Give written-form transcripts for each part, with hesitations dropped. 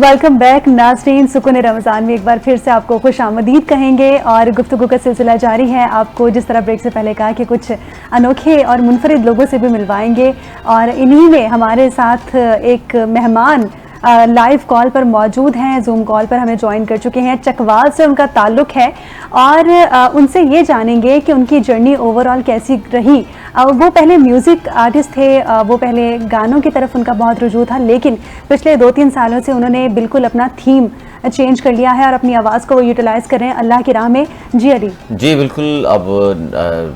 Welcome back नाज़रीन। सुकून रमज़ान में एक बार फिर से आपको खुश आमदीद कहेंगे और गुफ्तगू का सिलसिला जारी है। आपको जिस तरह ब्रेक से पहले कहा कि कुछ अनोखे और मुनफरिद लोगों से भी मिलवाएंगे और इन्हीं में हमारे साथ एक मेहमान लाइव कॉल पर मौजूद हैं, जूम कॉल पर हमें ज्वाइन कर चुके हैं। चकवाल से उनका ताल्लुक़ है और उनसे ये जानेंगे कि उनकी जर्नी ओवरऑल कैसी रही। वो पहले म्यूज़िक आर्टिस्ट थे, वो पहले गानों की तरफ उनका बहुत रुझान था, लेकिन पिछले 2-3 सालों से उन्होंने बिल्कुल अपना थीम चेंज कर लिया है और अपनी आवाज़ को वो यूटिलाइज़ कर रहे हैं अल्लाह की राह में। जी अली जी बिल्कुल। अब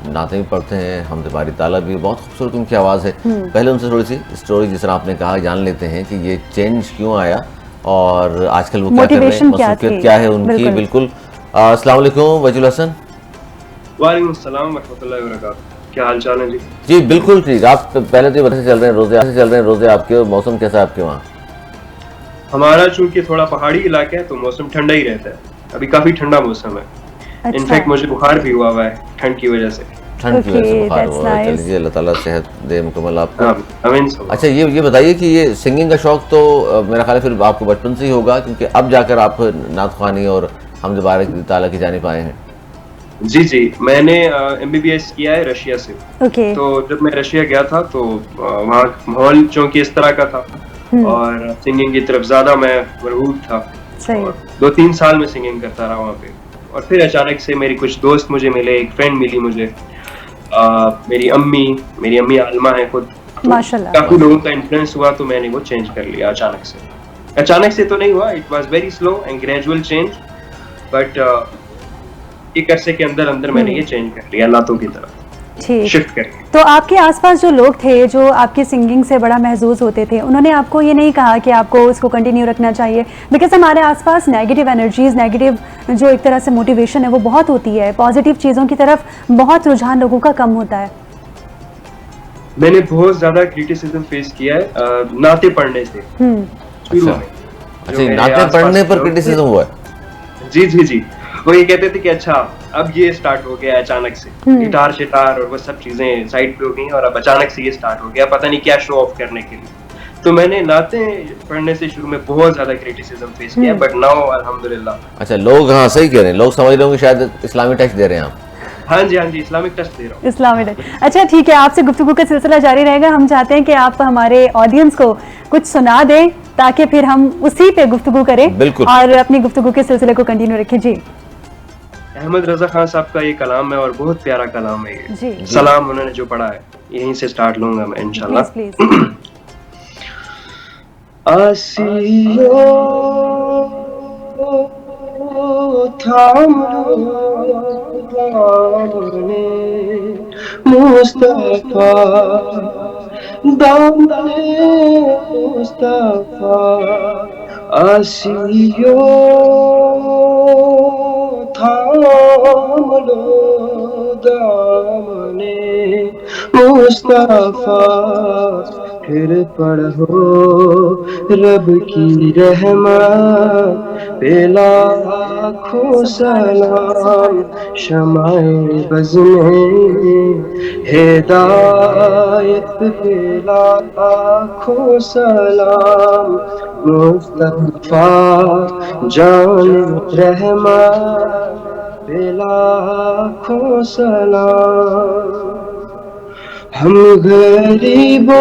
नाते भी पढ़ते हैं, हमद बारी ताला भी, बहुत खूबसूरत उनकी आवाज़ है। पहले उनसे थोड़ी सी स्टोरी जिस तरह आपने कहा जान लेते हैं कि ये चेंज क्यों आया और आजकल वो क्या कर रहे हैं, मसरूफियत क्या है उनकी। बिल्कुल। अस्सलाम वालेकुम वजील हसन। वालेकुम अस्सलाम व रहमतुल्लाहि व बरकातहू। क्या हाल चाल है जी? जी बिल्कुल ठीक। आप पहले तो बताते चल रहे हैं रोजे आपके, मौसम कैसा है आपके वहाँ? हमारा चूंकि थोड़ा पहाड़ी इलाका है तो मौसम ठंडा ही रहता है। अभी काफी ठंडा मौसम है। अच्छा। इनफैक्ट मुझे बुखार भी हुआ है ठंड की वजह से। ठंड की वजह से बुखार हुआ है। चलिए अल्लाह ताला सेहत दे मुकम्मल आपको। आमीन। अच्छा ये बताइए कि ये सिंगिंग का शौक तो मेरा ख्याल है फिर आपको बचपन से ही होगा, क्योंकि अब जाकर आप नात ख्वानी और हमद बारी ताला की जानिब आए हैं। जी मैंने MBBS किया है रशिया से। तो जब मैं रशिया गया था तो वहाँ माहौल चूंकि इस तरह का था और सिंगिंग की तरफ ज्यादा मैं मरगूब था। और 2-3 साल में सिंगिंग करता रहा वहाँ पे। और फिर अचानक से मेरी कुछ दोस्त मुझे मिले, एक फ्रेंड मिली मुझे, मेरी अम्मी आलमा है खुद, माशाल्लाह। काफी लोगों का इन्फ्लुएंस हुआ तो मैंने वो चेंज कर लिया अचानक से तो नहीं हुआ, it was very slow and gradual change, but एक अरसे के अंदर मैंने ये चेंज कर लिया नातों की तरफ शिफ्ट कर। तो आपके आसपास जो लोग थे जो आपकी सिंगिंग से बड़ा महसूस होते थे, उन्होंने आपको ये नहीं कहा कि आपको इसको कंटिन्यू रखना चाहिए? बिकॉज हमारे आसपास नेगेटिव एनर्जीज, नेगेटिव जो एक तरह से मोटिवेशन है वो बहुत होती है, पॉजिटिव चीज़ों की तरफ बहुत रुझान लोगों का कम होता है। मैंने बहुत ज्यादा क्रिटिसिज्म फेस किया है नाते पढ़ने से शुरू में। अच्छा, नाते पढ़ने पर क्रिटिसिज्म हुआ है? जी वो ये कहते थे कि अच्छा अब ये स्टार्ट हो गया अचानक से, गिटार शिटार और वो सब चीजें साइड पे हो गई और अब अचानक से ये स्टार्ट हो गया, पता नहीं क्या शो ऑफ करने के लिए। तो मैंने नाते पढ़ने से शुरू में बहुत ज्यादा क्रिटिसिज्म फेस किया, बट नाउ अल्हम्दुलिल्लाह। अच्छा, लोग हाँ सही कह रहे हैं, लोग समझ रहे होंगे शायद इस्लामी टच दे रहे हैं आप। हाँ जी इस्लामिक टच दे रहा हूँ। Islamic touch. अच्छा ठीक है, आपसे गुफ्तगू का सिलसिला जारी रहेगा। हम चाहते हैं कि आप हमारे ऑडियंस को कुछ सुना दें ताकि फिर हम उसी पे गुफ्तगू करें और अपनी गुफ्तगू के सिलसिले को कंटिन्यू रखें। जी अहमद रजा खान साहब का ये कलाम है और बहुत प्यारा कलाम है ये। जी। सलाम उन्होंने जो पढ़ा है, यहीं से स्टार्ट लूंगा मैं इंशाल्लाह। आसियो थाम दामने मुस्तफा, दामने मुस्तफा, आसियो थाम लो दामने मुस्तफा, फिर पढ़ो रब की रहमत पे लाखों सलाम, शमाए बज़ में हिदायत पे लाखों सलाम, मुस्तफा जान रहमत पे लाखों सलाम, हम गरीबों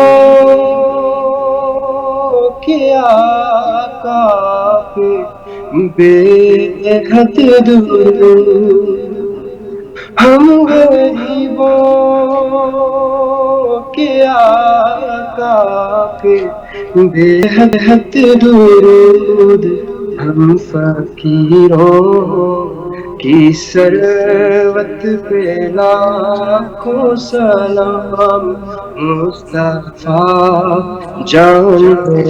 के आका पे बेहद दूर, हम गरीबों के आका पे बेहद दूर, हम फकीरों की सरवत पे लाखों सलाम, मुस्तफा जान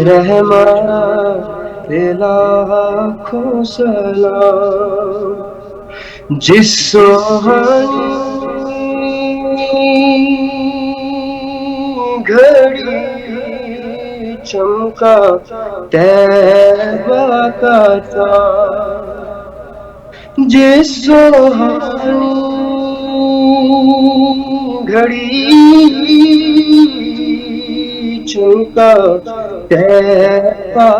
रहमत पे लाखों सलाम, जिस सुहानी घड़ी चमका तैबा का चाँद, जिस सुहानी घड़ी चुका तैबा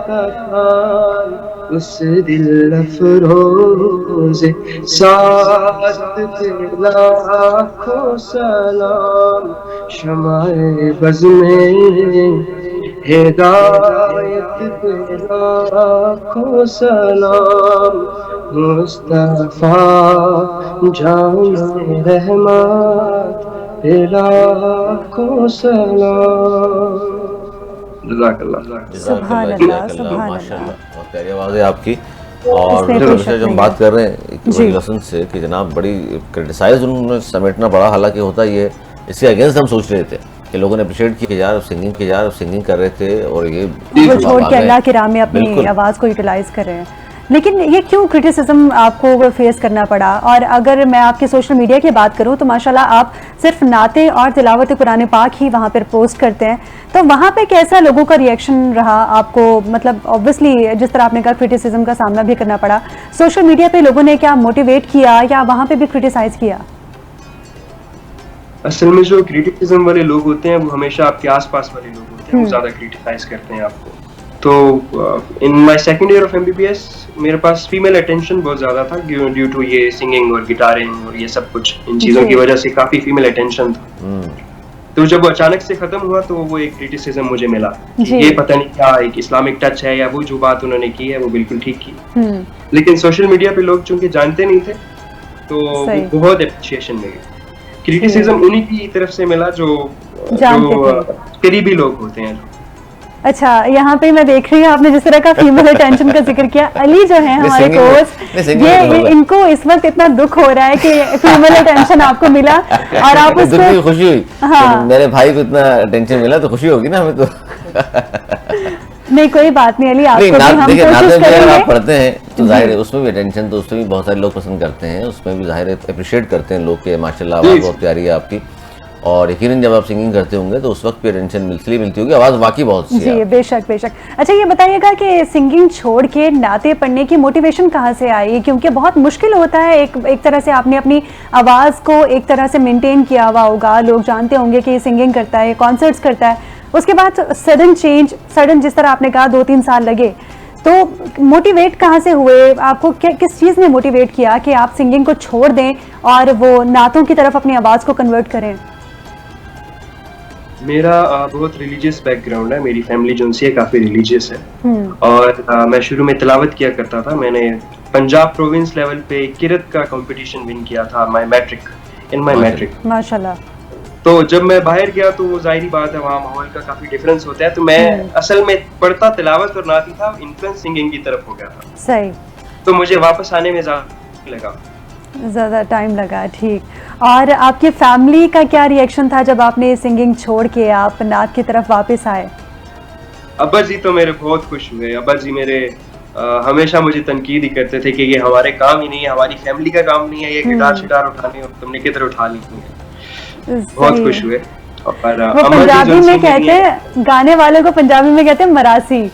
का खान, उस दिल अफरोज़े साथ पे लाखों सलाम। शमाए बज़ में हिदायत पे लाखों सलाम, मुस्तफा जाने रहमत पे लाखों सलाम। सुभान अल्लाह, सुभान माशाल्लाह, अल्लाह। बहुत प्यारी आवाज़ है आपकी। और इसमें कोई शक जब हम नहीं बात है। कर रहे हैं जी। लसन से कि जनाब बड़ी क्रिटिसाइज उन्होंने समेटना पड़ा, हालांकि होता ये इसके अगेंस्ट हम सोच रहे थे कि लोगों ने अप्रिशिएट किया यार सिंगिंग कर रहे थे और ये वो छोड़ के अल्लाह की राह में अपनी बिल्कुल। आवाज़ को यूटिलाइज कर रहे हैं। लेकिन ये क्यों क्रिटिसिज्म आपको फेस करना पड़ा? और अगर मैं आपके सोशल मीडिया की बात करूं तो माशाल्लाह आप सिर्फ नाते और तिलावत कुरान पाक ही वहां पर पोस्ट करते हैं, तो वहां पे कैसा लोगों का रिएक्शन रहा आपको? मतलब ऑब्वियसली जिस तरह आपने कहा क्रिटिसिज्म का सामना भी करना पड़ा, सोशल मीडिया पे लोगों ने क्या मोटिवेट किया या वहां पे भी क्रिटिसाइज किया? असल में जो क्रिटिसिज्म वाले लोग होते हैं वो हमेशा आपके आसपास वाले लोग होते हैं, वो ज्यादा क्रिटिसाइज करते हैं आपको। तो in my second year of MBBS मेरे पास फीमेल अटेंशन बहुत ज्यादा था ड्यू टू ये सिंगिंग और गिटारिंग और ये सब कुछ, इन चीजों की वजह से काफी फीमेल अटेंशन था। तो जब वो अचानक से खत्म हुआ तो वो एक क्रिटिसिज्म मुझे मिला, ये पता नहीं क्या एक इस्लामिक टच है या वो जो बात उन्होंने की है वो बिल्कुल ठीक की। लेकिन सोशल मीडिया पे लोग चूंकि जानते नहीं थे तो वो बहुत अप्रिशिएशन मिली। क्रिटिसिज्म उन्हीं की तरफ से मिला जो करीबी लोग होते हैं। अच्छा, यहाँ पे मैं देख रही हूँ आपने जिस तरह का फीमेल अटेंशन का जिक्र किया, अली जो है हमारे कोच, ये इनको इस वक्त इतना दुख हो रहा है कि फीमेल अटेंशन आपको मिला और आप उसको खुशी हुई। हाँ। मेरे भाई को इतना अटेंशन मिला तो खुशी होगी ना हमें तो। नहीं कोई बात नहीं अली, आपको भी हम कोशिश करेंगे। आप पढ़ते हैं तो जाहिर है उसमें भी अटेंशन तो उसमें भी बहुत सारे लोग पसंद करते हैं, उसमें भी जाहिर है अप्रिशिएट करते हैं लोग के माशाल्लाह आवाज़ बहुत प्यारी है आपकी। और यकीनन जब आप सिंगिंग करते होंगे तो उस वक्त भी अटेंशन मिलती होगी, आवाज़ वाकई बहुत अच्छी है। जी बेशक बेशक। अच्छा ये बताइएगा कि सिंगिंग छोड़ के नाते पढ़ने की मोटिवेशन कहाँ से आई? क्योंकि बहुत मुश्किल होता है, एक तरह से आपने अपनी आवाज़ को एक तरह से मेंटेन किया हुआ होगा, लोग जानते होंगे कि ये सिंगिंग करता है, कॉन्सर्ट्स करता है, उसके बाद सडन चेंज, सडन जिस तरह आपने कहा 2-3 साल लगे, तो मोटिवेट कहाँ से हुए? आपको किस चीज़ ने मोटिवेट किया कि आप सिंगिंग को छोड़ दें और वो नातों की तरफ अपनी आवाज़ को कन्वर्ट करें? मेरा बहुत रिलीजियस बैकग्राउंड है, मेरी फैमिली जो है काफी रिलीजियस है और मैं शुरू में तिलावत किया करता था। मैंने पंजाब प्रोविंस लेवल पे किरत का कंपटीशन विन किया था माय मैट्रिक माशाल्लाह। तो जब मैं बाहर गया तो वो जाहिर बात है वहाँ माहौल का काफी डिफरेंस होता है, तो मैं असल में पढ़ता तिलावत और नाती था, इन्फ्लुएंस सिंगिंग की तरफ हो गया था। सही। तो मुझे वापस आने में ज़्यादा टाइम लगा। ठीक। और आपके फैमिली का क्या रिएक्शन था जब आपने सिंगिंग छोड़ के आप नात की तरफ वापस आए? अब्बा जी तो मेरे बहुत खुश हुए। अब्बा जी मेरे हमेशा मुझे तनकीद ही करते थे कि ये हमारे काम ही नहीं है, हमारी फैमिली का काम नहीं है, ये गिटार शिटार उठाने और तुमने किधर उठा ली। बहुत खुश हुए। और वो पंजाबी में कहते हैं, गाने वाले को पंजाबी में कहते हैं मरासी,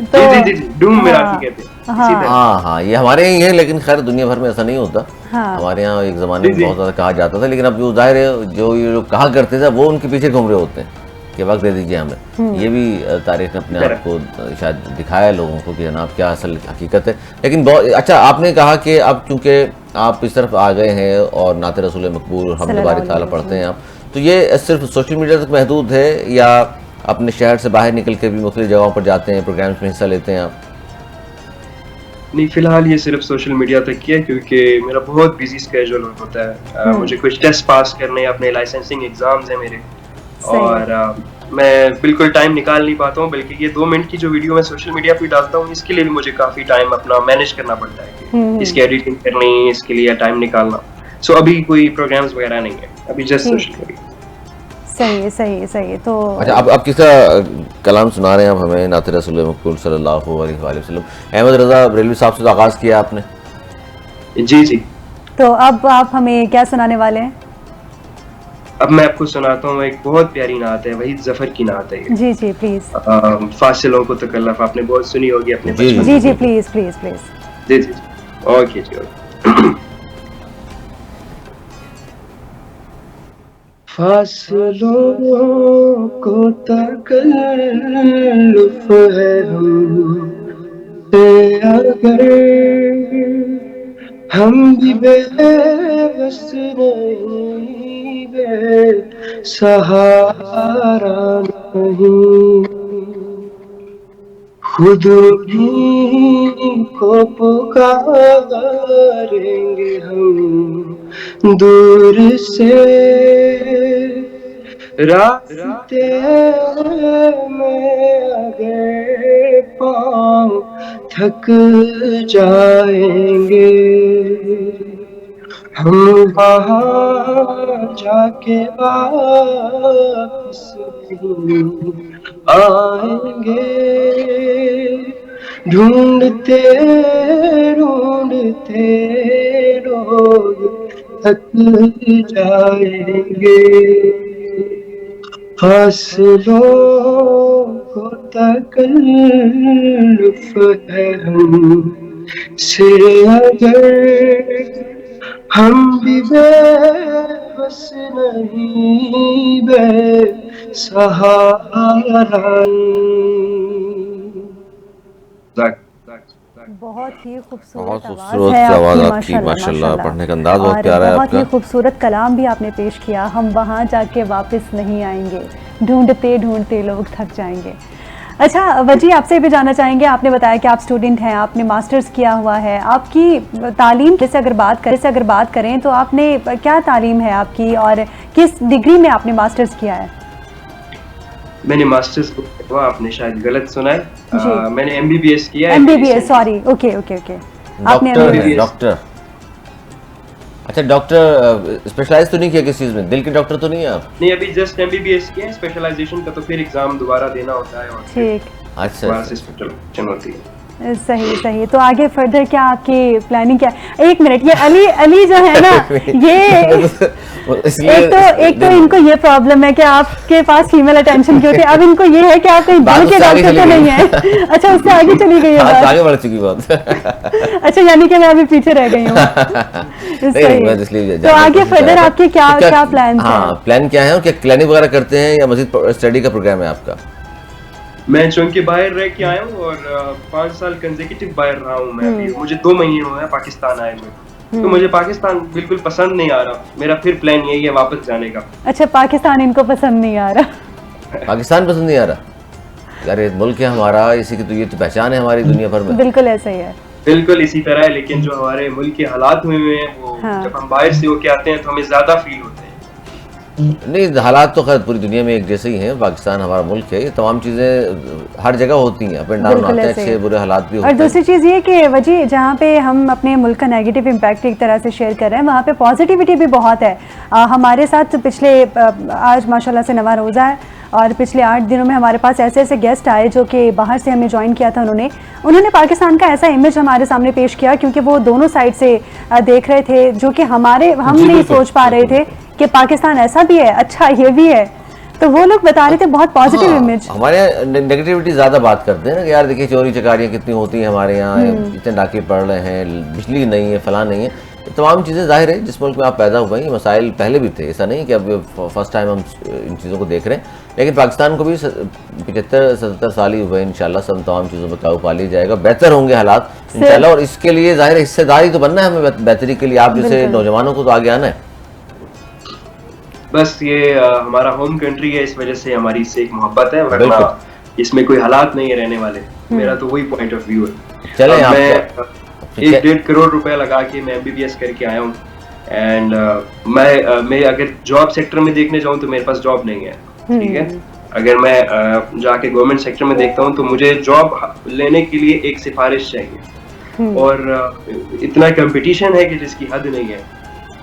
तो जी डूम मरासी कहते हैं। हाँ, ये हमारे यहाँ है, लेकिन खैर दुनिया भर में ऐसा नहीं होता। हमारे यहाँ एक जमाने में बहुत ज़्यादा कहा जाता था, लेकिन अब जो जाहिर है जो ये लोग कहा करते थे वो उनके पीछे घूम रहे होते हैं कि वक्त दे दीजिए हमें। ये भी तारीख ने अपने आप को शायद दिखाया लोगों को कि जनाब क्या असल हकीकत है। लेकिन बहुत अच्छा आपने कहा कि अब चूँकि आप इस तरफ आ गए हैं और नाते रसूल मकबूल और हमद बारी ताला पढ़ते हैं आप, तो ये सिर्फ सोशल मीडिया तक महदूद है या अपने शहर से बाहर निकल के भी मुख्तलिफ जगहों पर जाते हैं, प्रोग्राम्स में हिस्सा लेते हैं आप? नहीं, फिलहाल ये सिर्फ सोशल मीडिया तक किया क्योंकि मेरा बहुत बिजी स्केड्यूल होता है। मुझे कुछ टेस्ट पास करने, अपने लाइसेंसिंग एग्जाम्स हैं मेरे, और मैं बिल्कुल टाइम निकाल नहीं पाता हूँ। बल्कि ये 2 मिनट की जो वीडियो मैं सोशल मीडिया पे डालता हूँ इसके लिए भी मुझे काफी टाइम अपना मैनेज करना पड़ता है, इसकी एडिटिंग करनी, इसके लिए टाइम निकालना। सो अभी कोई प्रोग्राम्स वगैरह नहीं है, अभी जस्ट सोशल मीडिया। सही। तो अच्छा, अब किसका कलाम सुना रहे हैं आप हमें? नाते रसूल मकबूल सल्लल्लाहु अलैहि वसल्लम, अहमद रजा बरेलवी साहब से तो आगाज़ किया आपने। जी। तो अब आप हमें क्या सुनाने वाले हैं? अब मैं आपको सुनाता हूँ, एक बहुत प्यारी नात है, वहीद जफर की नात है। जी प्लीज। फासिलों को तकल्लफ आपने बहुत सुनी होगी अपने बचपन में। जी प्लीज। जी ओके जी। फासलों को तकल्लुफ़ है हमसे अगर हम भी बेबस नहीं, बेसहारा नहीं, खुद ही को पुकारेंगे हम दूर से, रास्ते में अगर पाँव थक जाएंगे, हम वहाँ जाके वापस नहीं आएंगे, ढूंढते ढूंढते लोग थक जाएंगे, फासलों को तकल्लुफ़ है हमसे अगर हम भी बेबस नहीं, बेसहारा। बहुत ही बहुत खूबसूरत खूबसूरत आवाज़ आपकी, माशाल्लाह। पढ़ने का अंदाज बहुत प्यारा है बहुत ही आपका। खूबसूरत कलाम भी आपने पेश किया। हम वहाँ जाके वापस नहीं आएंगे, ढूंढते ढूंढते लोग थक जाएंगे। अच्छा वजी, आपसे भी जानना चाहेंगे, आपने बताया कि आप स्टूडेंट हैं, आपने मास्टर्स किया हुआ है, आपकी तालीम से अगर बात करें तो आपने क्या तालीम है आपकी और किस डिग्री में आपने मास्टर्स किया है? मैंने मास्टर्स हुआ, आपने शायद गलत सुना है। मैंने MBBS किया है। MBBS, sorry, okay okay okay. आपने डॉक्टर, अच्छा डॉक्टर स्पेशलाइज तो नहीं किया किस चीज में? दिल के डॉक्टर तो नहीं है आप? नहीं, अभी जस्ट MBBS किया है। स्पेशलाइजेशन का तो फिर एग्जाम दोबारा देना होता है और ठीक, अच्छा स्पेशलाइजेशन होती है। सही सही। तो आगे फर्दर क्या आपकी प्लानिंग क्या है? एक मिनट, ये अली जो है ना, ये एक तो इनको ये प्रॉब्लम है कि आपके पास फीमेल अटेंशन की होती है। अब इनको ये है कि आप कहीं दिल के डॉक्टर तो नहीं है। अच्छा, उससे आगे चली गई है बात, आगे बढ़ चुकी बात। अच्छा, यानी कि मैं अभी पीछे रह गई हूँ। तो आगे फर्दर आपके क्या प्लान है? प्लान क्या है और क्या क्लिनिक वगैरह करते हैं या मजीद स्टडी का प्रोग्राम है आपका? मैं चूंकि बाहर रह के आया हूँ और 5 साल कंसेक्यूटिव बाहर रहा हूँ मैं अभी। मुझे 2 महीने हुए हैं पाकिस्तान आए हुए, तो मुझे पाकिस्तान बिल्कुल पसंद नहीं आ रहा। मेरा फिर प्लान यही है वापस जाने का। अच्छा, पाकिस्तान इनको पसंद नहीं आ रहा? पाकिस्तान पसंद नहीं आ रहा? यार ये मुल्क है हमारा, इसी की तो ये तो पहचान है हमारी दुनिया भर में। बिल्कुल ऐसा ही है, बिल्कुल इसी तरह है। लेकिन जो हमारे मुल्क के हालात हुए हैं वो जब हम बाहर से होके आते हैं तो हमें ज्यादा फील होते हैं। नहीं, हालात तो खैर पूरी दुनिया में एक जैसे ही हैं। पाकिस्तान हमारा मुल्क है, ये तमाम चीज़ें हर जगह होती हैं, अप एंड डाउन आते हैं, अच्छे बुरे हालात भी होते हैं। और दूसरी चीज़ ये कि वजी, जहाँ पे हम अपने मुल्क का नेगेटिव इम्पैक्ट एक तरह से शेयर कर रहे हैं, वहाँ पे पॉजिटिविटी भी बहुत है। हमारे साथ पिछले आज माशाल्लाह से नवा रोज़ा है और पिछले 8 दिनों में हमारे पास ऐसे ऐसे गेस्ट आए जो कि बाहर से हमें ज्वाइन किया था। उन्होंने पाकिस्तान का ऐसा इमेज हमारे सामने पेश किया, क्योंकि वो दोनों साइड से देख रहे थे, जो कि हम नहीं सोच पा रहे थे कि पाकिस्तान ऐसा भी है, अच्छा ये भी है। तो वो लोग बता रहे थे बहुत पॉजिटिव इमेज। हमारे यहाँ नेगेटिविटी ज़्यादा बात करते हैं ना कि यार देखिए चोरी चकारियाँ कितनी होती हैं हमारे यहाँ, इतने डाके पड़ रहे हैं, बिजली नहीं है, फलां नहीं है। तमाम चीज़ें जाहिर है जिस मुल्क में आप पैदा हुए हैं, मसाइल पहले भी थे, ऐसा नहीं कि अब फर्स्ट टाइम हम इन चीज़ों को देख रहे हैं। लेकिन पाकिस्तान को भी 75-77 साल ही हुए, इंशाल्लाह सब तमाम चीज़ों पर काबू पा लिया जाएगा, बेहतर होंगे हालात इंशाल्लाह। और इसके लिए जाहिर हिस्सेदारी तो बनना है हमें बेहतरी के लिए, आप जैसे नौजवानों को तो आगे आना है। बस ये हमारा होम कंट्री है, इस वजह से हमारी इससे एक मोहब्बत है, वरना इसमें कोई हालात नहीं है रहने वाले। मेरा तो वही पॉइंट ऑफ व्यू है। चले मैं 1-1.5 करोड़ रुपए लगा के मैं MBBS करके आया हूँ एंड मैं अगर जॉब सेक्टर में देखने जाऊँ तो मेरे पास जॉब नहीं है, ठीक है। अगर मैं जाके गवर्नमेंट सेक्टर में देखता हूँ तो मुझे जॉब लेने के लिए एक सिफारिश चाहिए और इतना कंपटीशन है कि जिसकी हद नहीं है।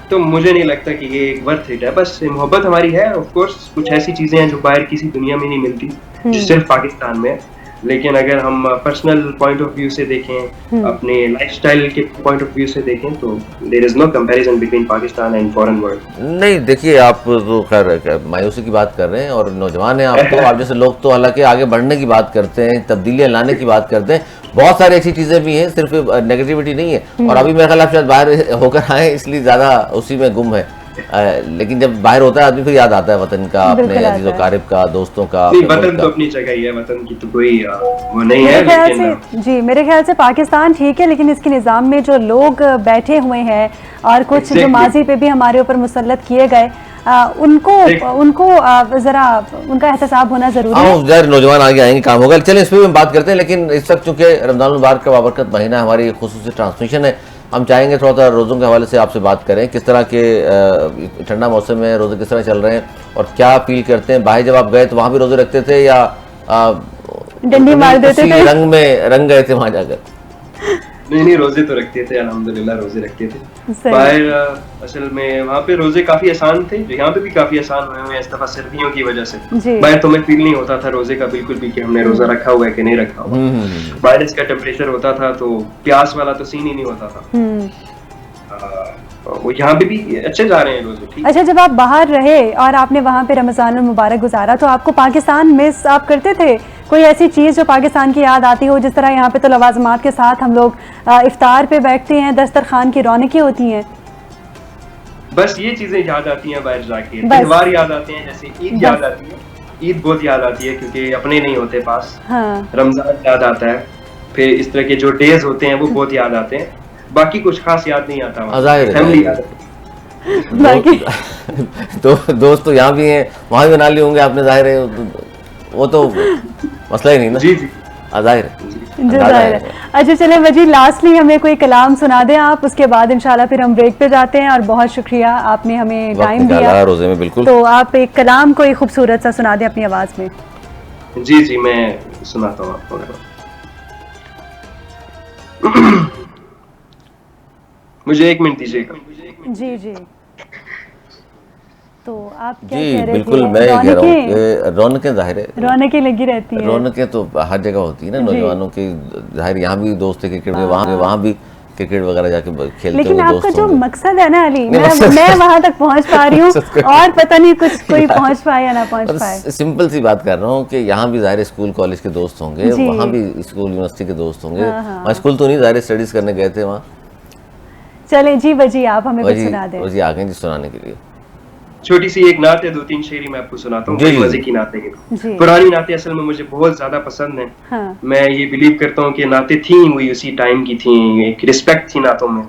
तो मुझे नहीं लगता कि ये एक वर्थ इट है। बस मोहब्बत हमारी है, ऑफ कोर्स कुछ ऐसी चीजें हैं जो बाहर किसी दुनिया में नहीं मिलती, जो सिर्फ पाकिस्तान में है। लेकिन अगर हम पर्सनल पॉइंट ऑफ व्यू से देखें, अपने लाइफस्टाइल के पॉइंट ऑफ व्यू से देखें, तो there is no comparison between Pakistan and foreign world. नहीं देखिए, आप तो खैर मायूसी की बात कर रहे हैं और नौजवान हैं आप तो, आप जैसे लोग तो हालांकि आगे बढ़ने की बात करते हैं, तब्दीलियां लाने की बात करते हैं। बहुत सारी अच्छी चीजें भी हैं, सिर्फ नेगेटिविटी नहीं है। और अभी मेरा ख्याल आप शायद बाहर होकर आए इसलिए ज्यादा उसी में गुम है। लेकिन जब बाहर होता है आदमी फिर याद आता है वतन का, अपने अजीज़ व क़ारिब का, दोस्तों का। वतन तो अपनी जगह ही है, वतन की तो कोई वो नहीं है। लेकिन जी मेरे ख्याल से पाकिस्तान ठीक है, लेकिन इसके निज़ाम में जो लोग बैठे हुए हैं और कुछ जो माजी पे भी हमारे ऊपर मुसल्लत किए गए, उनको जरा उनका एहतसाब होना जरूरी है। नौजवान आगे आएंगे, काम होगा। चलिए इस पर भी हम बात करते हैं, लेकिन इस वक्त चूंकि रमज़ान मुबारक का बाबरकत महीना हमारी खुसूसी ट्रांसमिशन है, हम चाहेंगे थोड़ा सा रोज़ों के हवाले से आपसे बात करें। किस तरह के ठंडा मौसम में रोज़े किस तरह चल रहे हैं और क्या फील करते हैं? बाहर जब आप गए तो वहाँ भी रोज़े रखते थे या डंडी मार देते थे? रंग गए थे वहाँ जाकर? नहीं, रोजे तो रखते थे, अल्हम्दुलिल्लाह रोजे रखते थे। बाहर असल में वहाँ पे रोजे काफी आसान थे, जो यहाँ पे भी काफी आसान हुए हैं इस दफा सर्दियों की वजह से। बाहर तो मैं फील नहीं होता था रोजे का बिल्कुल भी कि हमने रोजा रखा हुआ है कि नहीं रखा हुआ। बाहर इसका टेम्परेचर होता था तो प्यास वाला तो सीन ही नहीं होता था। वो यहाँ पे भी अच्छे जा रहे हैं रोजे। अच्छा, जब आप बाहर रहे और आपने वहाँ पे रमजान मुबारक गुजारा तो आपको पाकिस्तान मिस आप करते थे? कोई ऐसी चीज़ जो पाकिस्तान की याद आती हो? जिस तरह यहाँ पे तो लवाजमात के साथ हम लोग इफ्तार पे बैठते हैं, दस्तरखान की रौनकें होती हैं। बस ये चीजें याद आती हैं बाहर जाके, त्योहार याद आते हैं, जैसे ईद याद आती है। ईद बहुत याद आती है क्योंकि अपने नहीं होते पास। रमजान याद आता है, फिर इस तरह के जो डेज होते हैं वो बहुत याद आते हैं। बाकी कुछ खास याद नहीं आता। फैमिली याद बाकी दोस्त तो यहाँ भी हैं, वहाँ भी बना लिए होंगे आपने, जाहिर है वो तो मसला ही नहीं ना। जी जाहिर है। अच्छा चले वजी, लास्टली हमें कोई कलाम सुना दें आप, उसके बाद इंशाल्लाह फिर हम ब्रेक पे जाते हैं। और बहुत शुक्रिया, आपने हमें टाइम दिया रोजे में। बिल्कुल, तो आप एक कलाम कोई खूबसूरत सा सुना दें अपनी आवाज में। जी मैं सुनाता हूँ आपको। मुझे 1 मिनट दीजिएगा। जी तो आप क्या जी कह रहे बिल्कुल थे? मैं कह रहा हूँ कि रौनकें जाहिर है, रौनकें लगी रहती है। रौनकें तो हर जगह होती है ना नौजवानों की। जाहिर यहाँ भी दोस्त है क्रिकेट में, वहाँ भी क्रिकेट वगैरह जाके खेलते हैं। लेकिन आपका जो मकसद है ना अली, मैं वहाँ तक पहुँच पा रही हूँ और पता नहीं कुछ कोई पहुँच पाए या ना पहुँच पाए। सिंपल सी बात कर रहा हूँ कि यहाँ भी जाहिर स्कूल कॉलेज के दोस्त होंगे, वहाँ भी स्कूल यूनिवर्सिटी के दोस्त होंगे। वहाँ स्कूल तो नहीं, जाहिर स्टडीज करने गए थे वहाँ। चलें जी वजी, आप हमें कुछ सुना दें। वजी आ गए जी सुनाने के लिए। छोटी सी एक नात है, 2-3 शेरी मैं आपको सुनाता हूँ। मजे की नाते हैं, पुरानी नाते असल में मुझे बहुत ज्यादा पसंद है। हाँ। मैं ये बिलीव करता हूँ कि नाते थी हुई उसी टाइम की थी, एक रिस्पेक्ट थी नातों में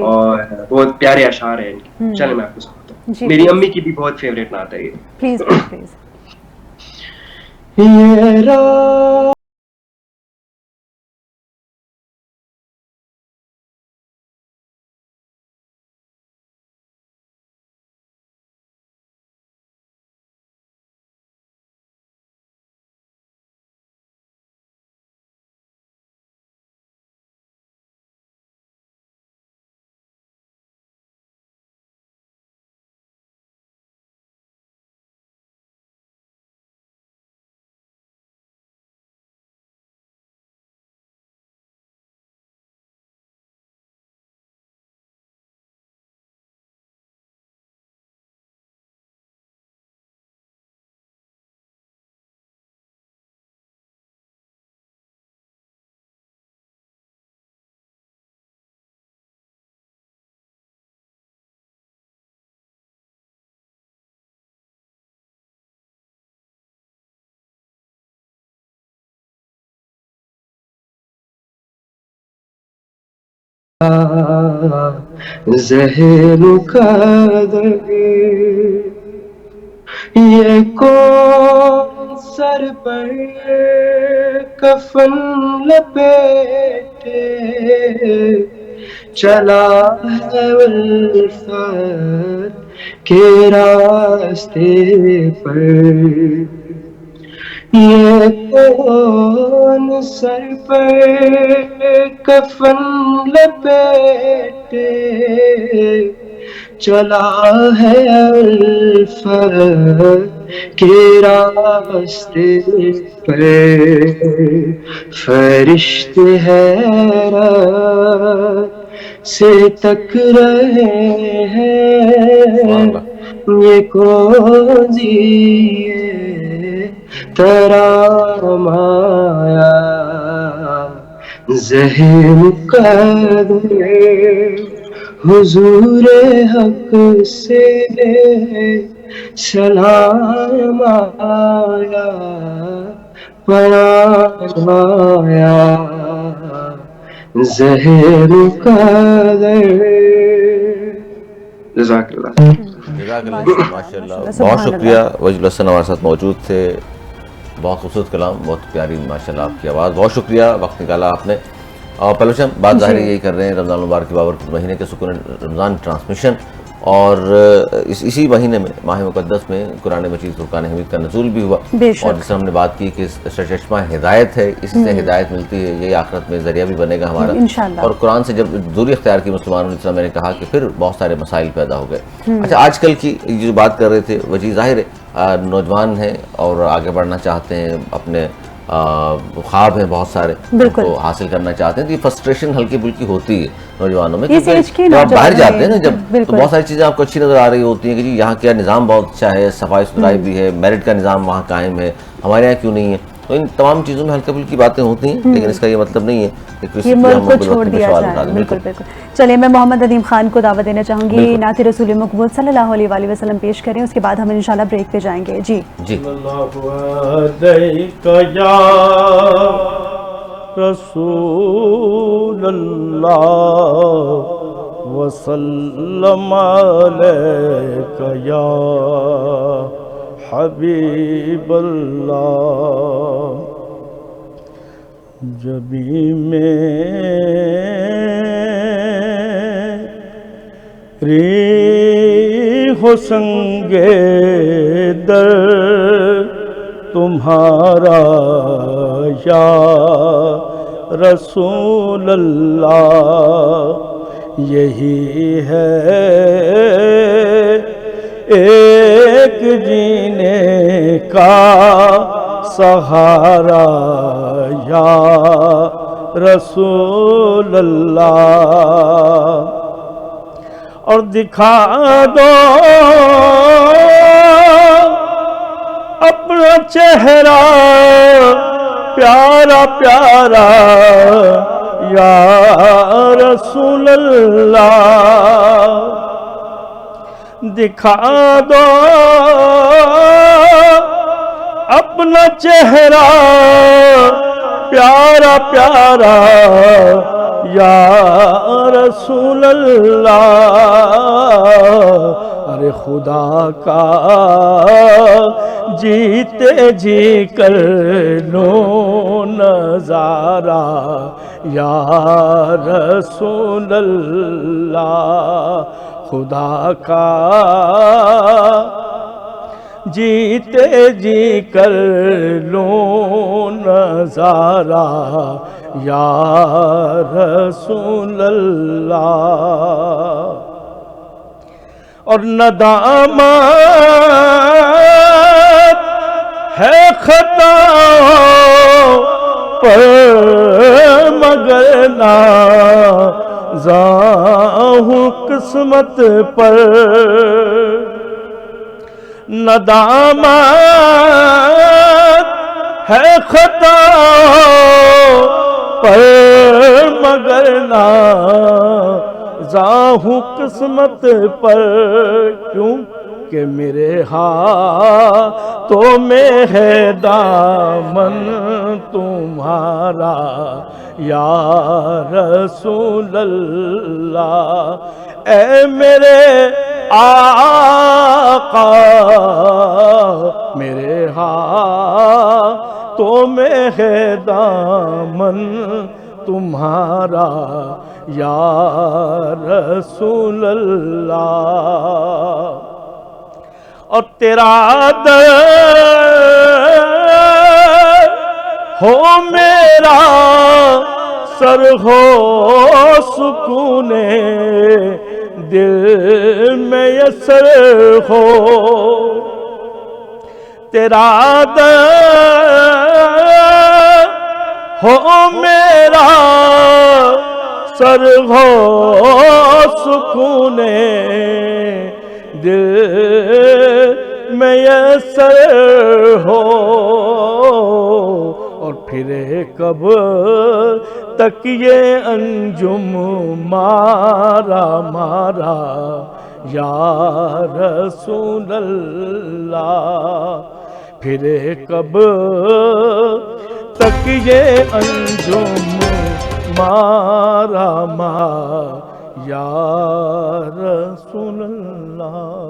और बहुत प्यारे अशार है इनके। चले मैं आपको सुनाता हूँ। मेरी अम्मी की भी बहुत फेवरेट नात है ये। Please please. ज़हन का ये कौन सर पर कफन लपेटे चला है उल्फत के रास्ते पर। ये कौन सर पर कफन लपेटे चला है उल्फत के रास्ते पर। फरिश्ते हैरत से तक रहे हैं ये कौन जिए तरामाया ज़हन कदर हुजूरे हक से सलाम आया, पयाम आया, ज़हर मुक़द्दर। जज़ाकल्लाह। जज़ाकल्लाह, माशाल्लाह, बहुत शुक्रिया। वजील हसन हमारे साथ मौजूद थे। बहुत खूबसूरत कलाम, बहुत प्यारी माशाल्लाह आपकी आवाज़। बहुत शुक्रिया, वक्त निकाला आपने। और पहले हम बात ज़ाहिर यही कर रहे हैं रमज़ान मुबारक के बाबरकत महीने के सुकून रमज़ान ट्रांसमिशन, और इसी महीने में माह मुक़द्दस में कुरान मजीद फुरक़ान हमीद का नज़ूल भी हुआ, और जिससे हमने बात की कि चश्मा हिदायत है, इसी से हिदायत मिलती है, यही आखिरत में ज़रिया भी बनेगा हमारा इंशाअल्लाह। और कुरान से जब दूरी अख्तियार की मुसलमानों ने, जिस मैंने कहा कि फिर बहुत सारे मसाइल पैदा हो गए। अच्छा, आजकल की जो बात कर रहे थे वजी, ज़ाहिर है नौजवान हैं और आगे बढ़ना चाहते हैं, अपने ख्वाब हैं बहुत सारे, उनको हासिल करना चाहते हैं, तो ये फ्रस्ट्रेशन हल्की फुल्की होती है नौजवानों में। जब आप बाहर जाते हैं ना, जब तो बहुत सारी चीज़ें आपको अच्छी नज़र आ रही होती हैं कि जी यहाँ का निज़ाम बहुत अच्छा है, सफाई सुथराई भी है, मेरिट का निज़ाम वहाँ कायम है, हमारे यहाँ क्यों नहीं है। तो इन तमाम चीज़ों में हल्की फुल्की बातें होती हैं, लेकिन इसका ये मतलब नहीं है कि किसी मुल्क को छोड़ दिया जाए। बिल्कुल बिल्कुल। चलिए, मैं मोहम्मद नदीम खान को दावत देना चाहूँगी, नाते रसूल मक़बूल सल्लल्लाहु अलैहि वसल्लम पेश करें, उसके बाद हम इंशाल्लाह ब्रेक पे जाएंगे। जी जी। रसूलल्लाह वसल्लम अलैका या हबीबल्लाह। जबी में री हो संगे दर तुम्हारा या रसूल अल्लाह, यही है एक जीने का सहारा या रसूल अल्लाह। और दिखा दो अपना चेहरा प्यारा प्यारा या रसूल अल्लाह। दिखा दो अपना चेहरा प्यारा प्यारा या रसूल अल्लाह। अरे खुदा का जीते जी कर लो नज़ारा या रसूल अल्लाह। खुदा का जीते जी कर लो नज़ारा या रसूल अल्लाह। और नदामत है खता पर मगर नाज़ाहूं किस्मत पर। नदामत है खता पर मगर नाज़ाहूं किस्मत पर। क्यों कि मेरे हाथों में है दामन तुम्हारा या रसूल अल्लाह। ऐ मेरे आका मेरे हाथों में है दामन तुम्हारा या रसूल अल्लाह। और तेरा दर हो मेरा सर हो सुकूने दिल में यसर हो। तेरा दर हो मेरा सर हो सुकूने दिल में यसर हो। और फिरे कब तक ये अंजुम मारा मारा या रसूल अल्लाह। फिरे कब तक ये अंजुम मारा मारा या रसूल अल्लाह।